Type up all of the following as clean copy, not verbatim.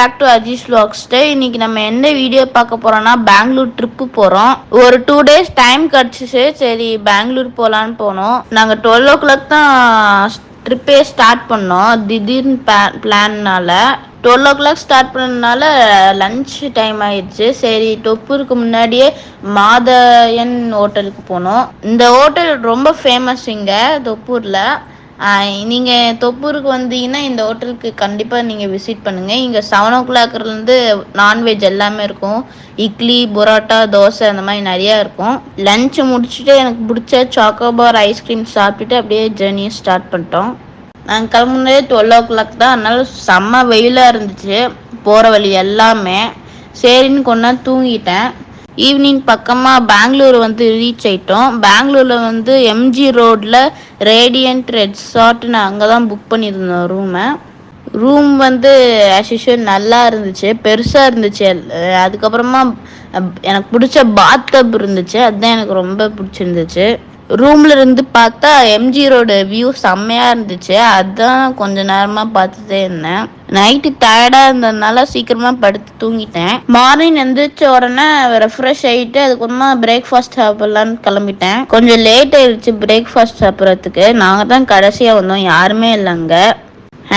Back to Aziz vlogs. இன்னைக்கு நம்ம எந்த வீடியோ பார்க்க போறோம்னா பெங்களூர் ட்ரிப்பு போறோம். ஒரு 2 days டைம் கிடைச்சிச்சு. சரி பெங்களூர் போலான்னு போனோம். நாங்க 12 o'clock தான் ட்ரிப்பே ஸ்டார்ட் பண்ணோம். திடீர்னு பிளான்னால 12 o'clock ஸ்டார்ட் பண்ணனால லஞ்ச் டைம் ஆயிடுச்சு. சரி தொப்பூருக்கு முன்னாடியே மாதயன் ஹோட்டலுக்கு போனோம். இந்த ஹோட்டல் ரொம்ப ஃபேமஸ் இங்க தொப்பூர்ல. நீங்கள் தொப்பூருக்கு வந்தீங்கன்னா இந்த ஹோட்டலுக்கு கண்டிப்பாக நீங்கள் விசிட் பண்ணுங்கள். இங்கே 7 o'clock நான்வெஜ் எல்லாமே இருக்கும். இட்லி, பரோட்டா, தோசை அந்த மாதிரி நிறையா இருக்கும். லஞ்சு முடிச்சுட்டு எனக்கு பிடிச்ச சாக்கோபார் ஐஸ்கிரீம் சாப்பிட்டுட்டு அப்படியே ஜேர்னியை ஸ்டார்ட் பண்ணிட்டோம். நாங்கள் கிளம்புனதே 12 o'clock தான். அதனால செம்ம வெயிலாக இருந்துச்சு போகிற வழி எல்லாமே. சரின்னு கொஞ்ச நேரம் தூங்கிட்டேன். ஈவினிங் பக்கமாக பெங்களூர் ரீச் ஆயிட்டோம். பெங்களூரில் எம்ஜி ரோடில் ரேடியன்ட் ரெசார்ட்னு அங்கே தான் புக் பண்ணியிருந்தோம் ரூம் ஆஸ் யூஷுவல் நல்லா இருந்துச்சு, பெருசாக இருந்துச்சு. அதுக்கப்புறமா எனக்கு பிடிச்ச பாத்டப் இருந்துச்சு, அதுதான் எனக்கு ரொம்ப பிடிச்சிருந்துச்சு. ரூம்ல இருந்து பார்த்தா எம்ஜி ரோடு வியூ செம்மையாக இருந்துச்சு. அதுதான் கொஞ்ச நேரமாக பார்த்துட்டே இருந்தேன். நைட்டு டயர்டாக இருந்ததுனால சீக்கிரமாக படுத்து தூங்கிட்டேன். மார்னிங் எந்திரிச்ச உடனே ரெஃப்ரெஷ் ஆகிட்டு அதுக்கப்புறமா பிரேக்ஃபாஸ்ட் சாப்பிட்லான்னு கிளம்பிட்டேன். கொஞ்சம் லேட் ஆயிடுச்சு பிரேக்ஃபாஸ்ட் சாப்பிட்றதுக்கு. நாங்கள் தான் கடைசியாக வந்தோம், யாருமே இல்லைங்க.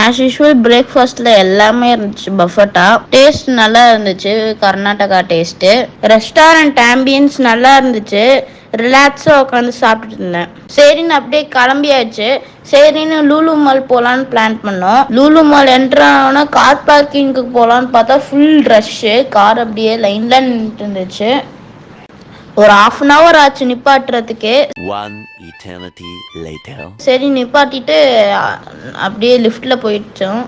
ஆஸ் யூஷுவல் பிரேக்ஃபாஸ்ட்டில் எல்லாமே இருந்துச்சு பஃபட்டா. டேஸ்ட் நல்லா இருந்துச்சு, கர்நாடகா டேஸ்ட்டு. ரெஸ்டாரண்ட் ஆம்பியன்ஸ் நல்லா இருந்துச்சு. ரிலாக்ஸாக உட்காந்து சாப்பிட்டுட்டு இருந்தேன். சரின்னு அப்படியே கிளம்பியாச்சு. சரின்னு லூலு மால் போகலான்னு பிளான் பண்ணோம். லூலு மால் என்ட்ரானா கார் பார்க்கிங்க்கு போகலான்னு பார்த்தா ஃபுல் ரஷ்ஷு. கார் அப்படியே லைனில் நின்றுட்டு இருந்துச்சு. ஒரு 1/2 hour ஆச்சு நிப்பாட்டுறதுக்கு. சரி நிப்பாட்டிட்டு அப்படியே லிஃப்ட்ல போயிட்டோம்.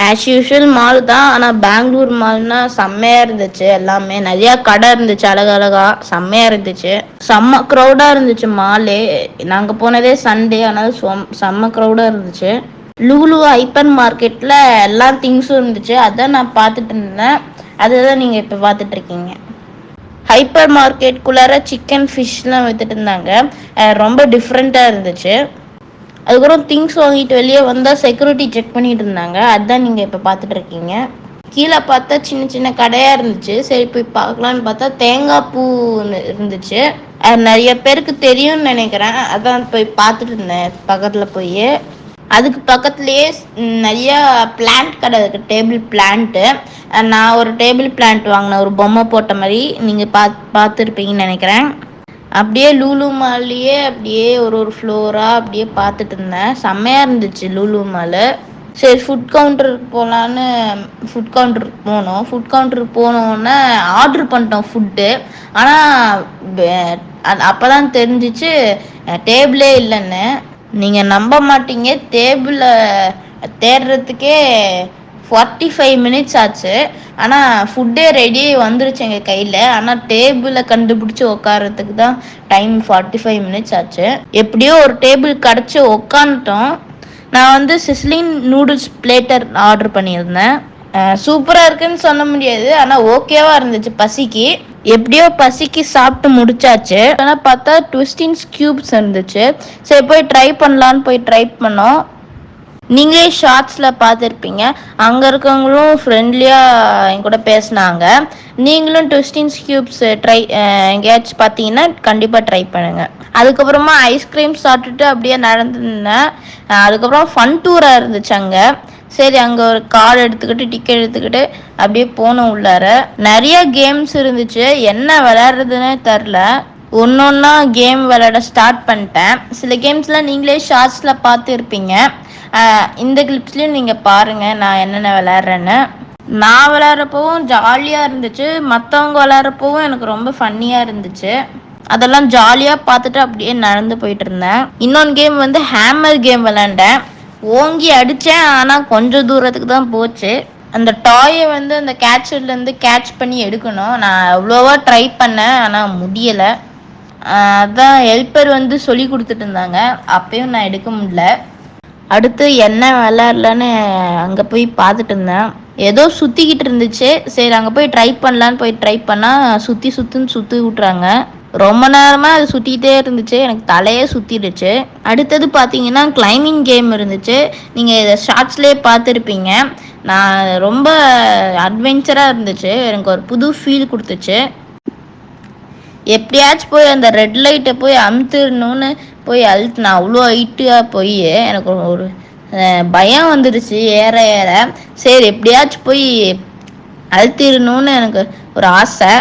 ஆஸ் யூஷுவல் மால் தான், ஆனால் பெங்களூர் மால்னா செம்மையாக இருந்துச்சு. எல்லாமே நிறையா கடை இருந்துச்சு, அழகழகா செம்மையாக இருந்துச்சு. செம்ம க்ரௌடாக இருந்துச்சு மாலே. நாங்கள் போனதே சண்டே, ஆனால் செம்ம க்ரௌடாக இருந்துச்சு. லூலு ஹைப்பர் மார்க்கெட்டில் எல்லா திங்ஸும் இருந்துச்சு. அதான் நான் பார்த்துட்டு இருந்தேன். அதுதான் நீங்கள் இப்போ பார்த்துட்டு இருக்கீங்க. ஹைப்பர் மார்க்கெட்டுக்குள்ளார சிக்கன் ஃபிஷ்லாம் விற்றுட்டு இருந்தாங்க. ரொம்ப டிஃப்ரெண்ட்டாக இருந்துச்சு. அதுக்கப்புறம் திங்ஸ் வாங்கிட்டு வெளியே வந்தால் செக்யூரிட்டி செக் பண்ணிட்டு இருந்தாங்க. அதுதான் நீங்கள் இப்போ பார்த்துட்டு இருக்கீங்க. கீழே பார்த்தா சின்ன சின்ன கடையாக இருந்துச்சு. சரி போய் பார்க்கலான்னு பார்த்தா தேங்காய் பூ இருந்துச்சு. நிறைய பேருக்கு தெரியும்னு நினைக்கிறேன். அதான் போய் பார்த்துட்டு இருந்தேன் பக்கத்தில் போய். அதுக்கு பக்கத்துலேயே நிறைய பிளான்ட் கடை இருக்குது, டேபிள் பிளான்ட்டு. நான் ஒரு டேபிள் பிளான்ட் வாங்கினேன், ஒரு பொம்மை போட்ட மாதிரி. நீங்கள் பார்த்துருப்பீங்கன்னு நினைக்கிறேன். அப்படியே லூலு மால்லையே அப்படியே ஒரு ஃப்ளோராக அப்படியே பார்த்துட்டு இருந்தேன். செம்மையாக இருந்துச்சு லூலு மால். சரி ஃபுட் கவுண்டருக்கு போகலான்னு ஃபுட் கவுண்டருக்கு போனோம். ஃபுட் கவுண்டருக்கு போனோன்னே ஆர்டர் பண்ணிட்டோம் ஃபுட்டு. ஆனால் அப்போ தான் தெரிஞ்சிச்சு டேபிளே இல்லைன்னு. நீங்கள் நம்ப மாட்டீங்க, டேபிளை தேடுறதுக்கே 45 minutes ஆச்சு. ஆனால் ஃபுட்டே ரெடி வந்துருச்சு எங்கள் கையில். ஆனால் டேபிளை கண்டுபிடிச்சி உட்காரத்துக்கு தான் டைம் 45 minutes ஆச்சு. எப்படியோ ஒரு டேபிள் கிடச்சி உட்காந்துட்டோம். நான் சிஸ்லிங் நூடுல்ஸ் பிளேட்டர் ஆர்டர் பண்ணியிருந்தேன். சூப்பராக இருக்குன்னு சொல்ல முடியாது, ஆனால் ஓகேவாக இருந்துச்சு பசிக்கு. எப்படியோ பசிக்கு சாப்பிட்டு முடிச்சாச்சு. ஆனால் பார்த்தா ட்விஸ்டின்ஸ் கியூப்ஸ் இருந்துச்சு. சரி போய் ட்ரை பண்ணலான்னு போய் ட்ரை பண்ணோம். நீங்களே ஷார்ட்ஸில் பார்த்துருப்பீங்க. அங்கே இருக்கவங்களும் ஃப்ரெண்ட்லியாக என் கூட பேசினாங்க. நீங்களும் ட்விஸ்டின்ஸ் கியூப்ஸ் எங்கேயாச்சும் பார்த்தீங்கன்னா கண்டிப்பாக ட்ரை பண்ணுங்கள். அதுக்கப்புறமா ஐஸ்கிரீம் சாப்பிட்டுட்டு அப்படியே நடந்துருந்தேன். அதுக்கப்புறம் ஃபன் டூராக இருந்துச்சு அங்கே. சரி அங்கே ஒரு கார்டு எடுத்துக்கிட்டு டிக்கெட் எடுத்துக்கிட்டு அப்படியே போனோம் உள்ளார. நிறைய கேம்ஸ் இருந்துச்சு, என்ன விளையாடுறதுன்னே தெரில. ஒன்றா கேம் விளையாட ஸ்டார்ட் பண்ணிட்டேன். சில கேம்ஸ்லாம் நீங்களே ஷார்ட்ஸில் பார்த்துருப்பீங்க. இந்த கிளிப்ஸ்லேயும் நீங்கள் பாருங்கள் நான் என்னென்ன விளையாடுறேன்னு. நான் விளையாடுறப்பவும் ஜாலியாக இருந்துச்சு, மற்றவங்க விளையாடுறப்பவும் எனக்கு ரொம்ப ஃபன்னியாக இருந்துச்சு. அதெல்லாம் ஜாலியாக பார்த்துட்டு அப்படியே நடந்து போயிட்டு இருந்தேன். இன்னொன்று கேம் ஹேமர் கேம் விளையாண்டேன். ஓங்கி அடித்தேன், ஆனால் கொஞ்சம் தூரத்துக்கு தான் போச்சு. அந்த டாயை அந்த கேட்சர்லேருந்து கேட்ச் பண்ணி எடுக்கணும். நான் அவ்வளோவா ட்ரை பண்ணேன், ஆனால் முடியலை. அதான் ஹெல்ப்பர் சொல்லி கொடுத்துட்டு இருந்தாங்க, அப்பயும் நான் எடுக்க முடியல. அடுத்து என்ன விளையாடலான்னு அங்கே போய் பார்த்துட்டு இருந்தேன். ஏதோ சுற்றிக்கிட்டு இருந்துச்சு. சரி அங்கே போய் ட்ரை பண்ணலான்னு போய் ட்ரை பண்ணால் சுற்றி விட்றாங்க. ரொம்ப நேரமாக அது சுற்றிக்கிட்டே இருந்துச்சு, எனக்கு தலையே சுற்றிடுச்சு. அடுத்தது பார்த்தீங்கன்னா கிளைம்பிங் கேம் இருந்துச்சு. நீங்கள் இதை ஷார்ட்ஸ்லேயே பார்த்துருப்பீங்க. நான் ரொம்ப அட்வென்ச்சராக இருந்துச்சு, எனக்கு ஒரு புது ஃபீல் கொடுத்துச்சு. எப்படியாச்சும் போய் அந்த ரெட் லைட்டை போய் அமுத்துடணும்னு போய் அழுத்தினா அவ்வளோ ஹைட்டாக போய் எனக்கு ஒரு பயம் வந்துடுச்சு ஏற ஏற. சரி எப்படியாச்சும் போய் அழுத்திடணும்னு எனக்கு ஒரு ஆசை.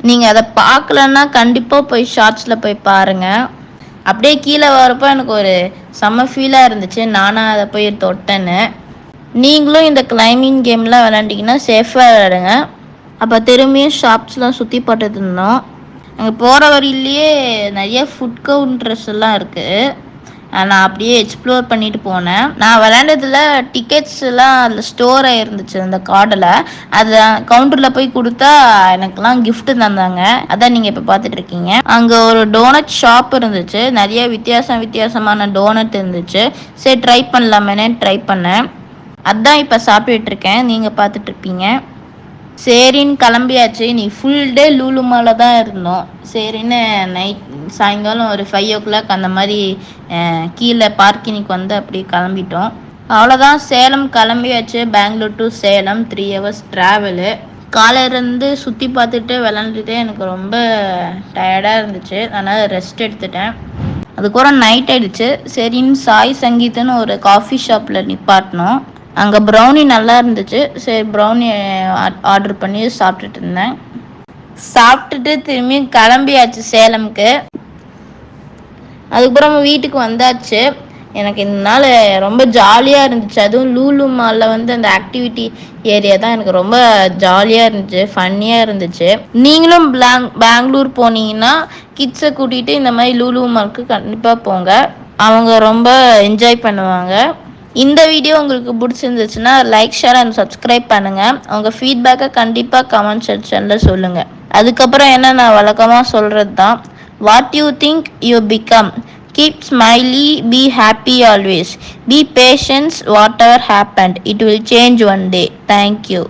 நீங்கள் அதை பார்க்கலன்னா கண்டிப்பாக போய் ஷார்ட்ஸில் போய் பாருங்கள். அப்படியே கீழே வரப்போ எனக்கு ஒரு செம்ம ஃபீலாக இருந்துச்சு, நானாக அதை போய் தொட்டேன்னு. நீங்களும் இந்த கிளைம்பிங் கேம்லாம் விளாண்டிங்கன்னா சேஃபாக விளையாடுங்க. அப்போ திரும்பியும் ஷாப்ஸ்லாம் சுற்றி போட்டுட்டு இருந்தோம். அங்கே போகிற வழியிலேயே நிறைய ஃபுட் கவுண்டர்ஸ் எல்லாம் இருக்குது. நான் அப்படியே எக்ஸ்ப்ளோர் பண்ணிட்டு போனேன். நான் விளையாண்டதில் டிக்கெட்ஸ் எல்லாம் அதில் ஸ்டோர் ஆகிருந்துச்சு அந்த கார்டில். அதை கவுண்டரில் போய் கொடுத்தா எனக்குலாம் கிஃப்ட் தந்தாங்க. அதான் நீங்கள் இப்போ பார்த்துட்டு இருக்கீங்க. அங்கே ஒரு டோனட் ஷாப் இருந்துச்சு, நிறைய வித்தியாசமான டோனட் இருந்துச்சு. சரி ட்ரை பண்ணலாமேனே ட்ரை பண்ணேன். அதான் இப்போ சாப்பிட்டுட்டு இருக்கேன், நீங்கள் பார்த்துட்டு இருப்பீங்க. சரின்னு கிளம்பியாச்சு. நீ ஃபுல் டே லூலு மாலில் தான் இருந்தோம். சரின்னு நைட் சாயங்காலம் ஒரு 5 o'clock அந்த மாதிரி கீழே பார்க்கிங்க்கு வந்து அப்படி கிளம்பிட்டோம். அவ்வளோதான், சேலம் கிளம்பியாச்சு. Bangalore to Salem 3 hours travel. காலையிலேருந்து சுற்றி பார்த்துட்டு விளாண்டுட்டு எனக்கு ரொம்ப டயர்டாக இருந்துச்சு, அதனால் ரெஸ்ட் எடுத்துட்டேன். அதுக்கப்புறம் நைட் ஆகிடுச்சு. சரின்னு சாய் சங்கீத்துன்னு ஒரு காஃபி ஷாப்பில் நிப்பாட்டினோம். அங்கே ப்ரௌனி நல்லா இருந்துச்சு. சரி ப்ரௌனி ஆர்டர் பண்ணி சாப்பிட்டுட்டு இருந்தேன். சாப்பிட்டுட்டு திரும்பி கிளம்பியாச்சு சேலமுக்கு. அதுக்கப்புறம் வீட்டுக்கு வந்தாச்சு. எனக்கு இந்த நாள் ரொம்ப ஜாலியாக இருந்துச்சு. அதுவும் லூலு மாலில் வந்து அந்த ஆக்டிவிட்டி ஏரியா தான் எனக்கு ரொம்ப ஜாலியாக இருந்துச்சு, ஃபன்னியாக இருந்துச்சு. நீங்களும் பெங்களூர் போனீங்கன்னா கிட்ஸை கூட்டிகிட்டு இந்த மாதிரி லூலு மாலுக்கு கண்டிப்பாக போங்க, அவங்க ரொம்ப என்ஜாய் பண்ணுவாங்க. இந்த வீடியோ உங்களுக்கு பிடிச்சிருந்துச்சுன்னா லைக், ஷேர் அண்ட் சப்ஸ்கிரைப் பண்ணுங்கள். உங்கள் ஃபீட்பேக்கை கண்டிப்பாக கமெண்ட் செக்ஷனில் சொல்லுங்கள். அதுக்கப்புறம் என்ன, நான் வழக்கமாக சொல்கிறது தான், what you think you become. Keep smiley, be happy always. Be patient, whatever happened, it will change one day. Thank you.